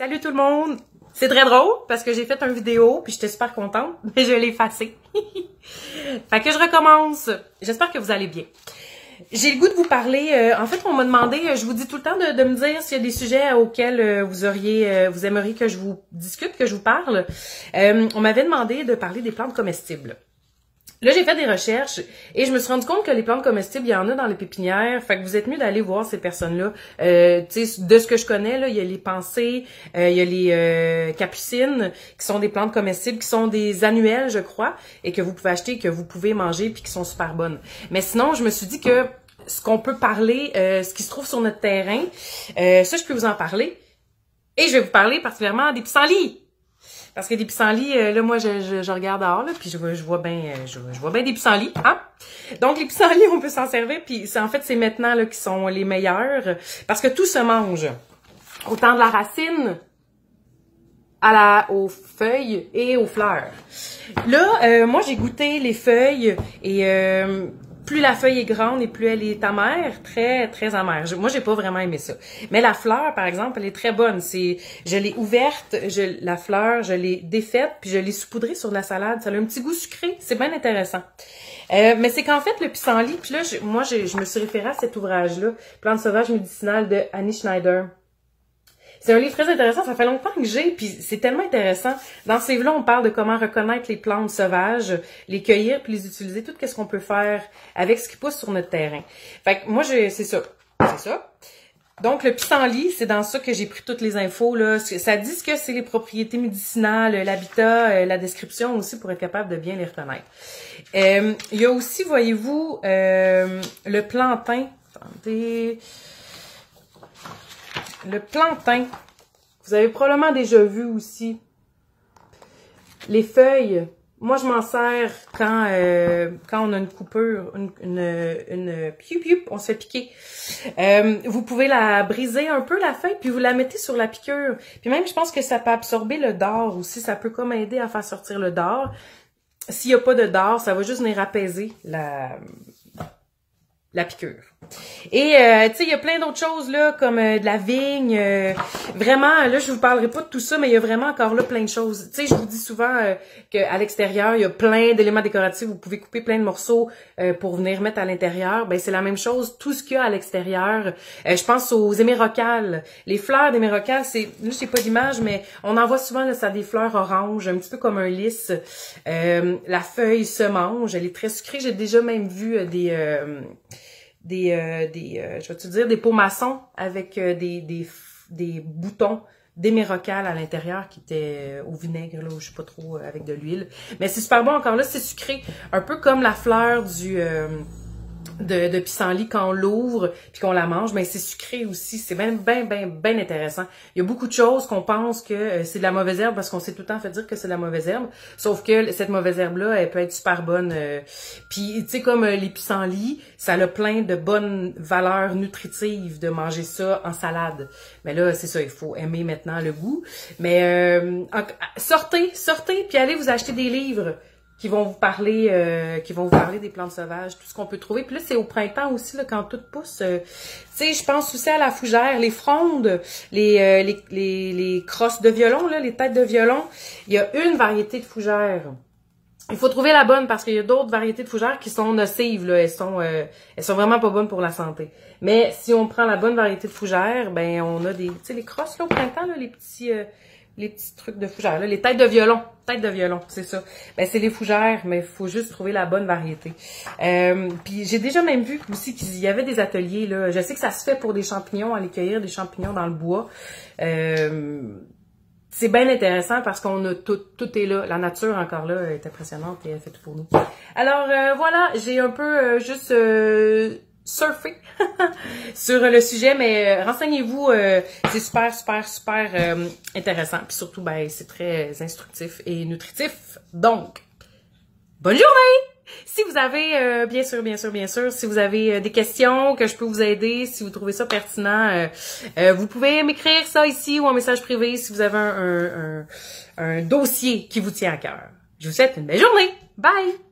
Salut tout le monde! C'est très drôle parce que j'ai fait une vidéo puis j'étais super contente, mais je l'ai effacée. Fait que je recommence. J'espère que vous allez bien. J'ai le goût de vous parler. En fait, on m'a demandé, je vous dis tout le temps de me dire s'il y a des sujets auxquels vous aimeriez que je vous discute, que je vous parle. On m'avait demandé de parler des plantes comestibles. Là, j'ai fait des recherches et je me suis rendu compte que les plantes comestibles, il y en a dans les pépinières. Fait que vous êtes mieux d'aller voir ces personnes-là. Tu sais, de ce que je connais, là, il y a les pensées, il y a les capucines, qui sont des plantes comestibles, qui sont des annuelles, je crois, et que vous pouvez acheter, que vous pouvez manger, puis qui sont super bonnes. Mais sinon, je me suis dit que ce qu'on peut parler, ce qui se trouve sur notre terrain, ça, je peux vous en parler. Et je vais vous parler particulièrement des pissenlits. Parce que des pissenlits, là, moi, je regarde dehors, là, puis je vois bien des pissenlits, hein? Donc, les pissenlits, on peut s'en servir, puis en fait, c'est maintenant, là, qui sont les meilleurs, parce que tout se mange. Autant de la racine, aux feuilles et aux fleurs. Là, moi, j'ai goûté les feuilles, et plus la feuille est grande et plus elle est amère, très, très amère. Moi, j'ai pas vraiment aimé ça. Mais la fleur, par exemple, elle est très bonne. Je l'ai ouverte, la fleur, je l'ai défaite, puis je l'ai saupoudrée sur de la salade. Ça a un petit goût sucré. C'est bien intéressant. Mais c'est qu'en fait, le pissenlit, puis là, je me suis référée à cet ouvrage-là, Plantes sauvages médicinales de Annie Schneider. C'est un livre très intéressant, ça fait longtemps que j'ai, puis c'est tellement intéressant. Dans ce livre-là, on parle de comment reconnaître les plantes sauvages, les cueillir, puis les utiliser, tout ce qu'on peut faire avec ce qui pousse sur notre terrain. Fait que moi, c'est ça. C'est ça. Donc, le pissenlit, c'est dans ça que j'ai pris toutes les infos, là. Ça dit ce que c'est les propriétés médicinales, l'habitat, la description aussi pour être capable de bien les reconnaître. Il y a aussi, voyez-vous, le plantain. Attendez... Le plantain, vous avez probablement déjà vu aussi. Les feuilles, moi je m'en sers quand on a une coupure, on se fait piquer. Vous pouvez la briser un peu la feuille, puis vous la mettez sur la piqûre. Puis même, je pense que ça peut absorber le dard aussi, ça peut comme aider à faire sortir le dard. S'il n'y a pas de dard, ça va juste venir apaiser la piqûre. Et, tu sais, il y a plein d'autres choses, là, comme de la vigne. Vraiment, là, je vous parlerai pas de tout ça, mais il y a vraiment encore là plein de choses. Tu sais, je vous dis souvent qu'à l'extérieur, il y a plein d'éléments décoratifs. Vous pouvez couper plein de morceaux pour venir mettre à l'intérieur. Ben, c'est la même chose, tout ce qu'il y a à l'extérieur. Je pense aux émérocales. Les fleurs d'émérocales, là, j'ai pas d'image, mais on en voit souvent, là, ça a des fleurs oranges, un petit peu comme un lys. La feuille se mange, elle est très sucrée. J'ai déjà même vu je vais te dire, des pots maçons avec des boutons d'émérocales à l'intérieur qui étaient au vinaigre, là, ou je sais pas trop, avec de l'huile. Mais c'est super bon, encore là, c'est sucré. Un peu comme la fleur de pissenlit quand on l'ouvre puis qu'on la mange, mais c'est sucré aussi. C'est bien intéressant. Il y a beaucoup de choses qu'on pense que c'est de la mauvaise herbe parce qu'on s'est tout le temps fait dire que c'est de la mauvaise herbe. Sauf que cette mauvaise herbe-là, elle peut être super bonne. Puis, tu sais, comme les pissenlits, ça a plein de bonnes valeurs nutritives de manger ça en salade. Mais là, c'est ça, il faut aimer maintenant le goût. Mais sortez, puis allez vous acheter des livres qui vont vous parler des plantes sauvages, tout ce qu'on peut trouver. Puis là, c'est au printemps aussi, là, quand tout pousse. Tu sais, je pense aussi à la fougère, les frondes, les crosses de violon, là, les têtes de violon. Il y a une variété de fougères. Il faut trouver la bonne parce qu'il y a d'autres variétés de fougères qui sont nocives, là. Elles sont vraiment pas bonnes pour la santé. Mais si on prend la bonne variété de fougères, ben on a tu sais, les crosses là au printemps, là, les petits trucs de fougères, là, les têtes de violon, c'est ça. Ben, c'est les fougères, mais il faut juste trouver la bonne variété. Puis j'ai déjà même vu aussi qu'il y avait des ateliers, là. Je sais que ça se fait pour des champignons, aller cueillir des champignons dans le bois. C'est bien intéressant parce qu'on a tout est là. La nature, encore là, est impressionnante et elle fait tout pour nous. Alors, voilà, j'ai un peu juste... surfer sur le sujet, mais renseignez-vous, c'est super intéressant. Puis surtout, ben, c'est très instructif et nutritif. Donc, bonne journée! Si vous avez, bien sûr, si vous avez des questions, que je peux vous aider, si vous trouvez ça pertinent, vous pouvez m'écrire ça ici ou en message privé si vous avez un dossier qui vous tient à cœur. Je vous souhaite une belle journée! Bye!